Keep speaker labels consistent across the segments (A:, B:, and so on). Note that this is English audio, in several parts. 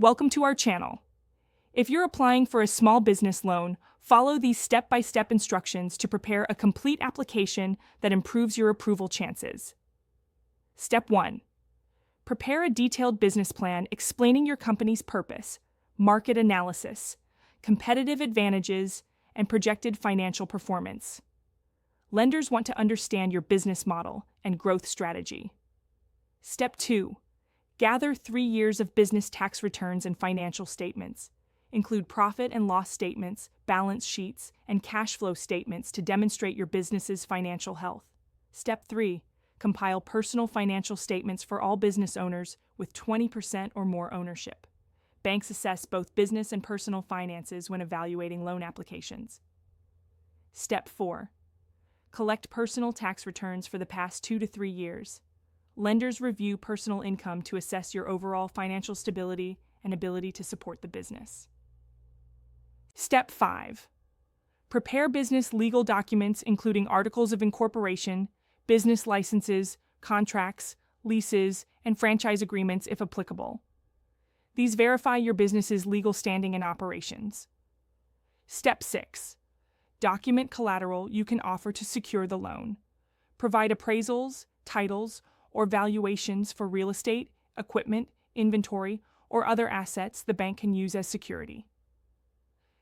A: Welcome to our channel. If you're applying for a small business loan, follow these step-by-step instructions to prepare a complete application that improves your approval chances. Step 1. Prepare a detailed business plan explaining your company's purpose, market analysis, competitive advantages, and projected financial performance. Lenders want to understand your business model and growth strategy. Step 2. Gather 3 years of business tax returns and financial statements. Include profit and loss statements, balance sheets, and cash flow statements to demonstrate your business's financial health. Step 3. Compile personal financial statements for all business owners with 20% or more ownership. Banks assess both business and personal finances when evaluating loan applications. Step 4. Collect personal tax returns for the past 2 to 3 years. Lenders review personal income to assess your overall financial stability and ability to support the business. Step 5. Prepare business legal documents including articles of incorporation, business licenses, contracts, leases, and franchise agreements if applicable. These verify your business's legal standing and operations. Step 6. Document collateral you can offer to secure the loan. Provide appraisals, titles, or valuations for real estate, equipment, inventory, or other assets the bank can use as security.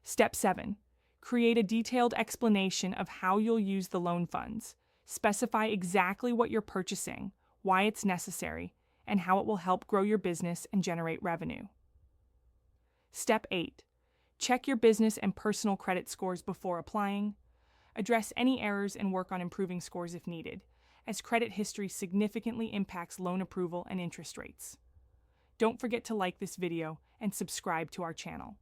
A: Step 7. Create a detailed explanation of how you'll use the loan funds. Specify exactly what you're purchasing, why it's necessary, and how it will help grow your business and generate revenue. Step 8. Check your business and personal credit scores before applying. Address any errors and work on improving scores if needed, as credit history significantly impacts loan approval and interest rates. Don't forget to like this video and subscribe to our channel.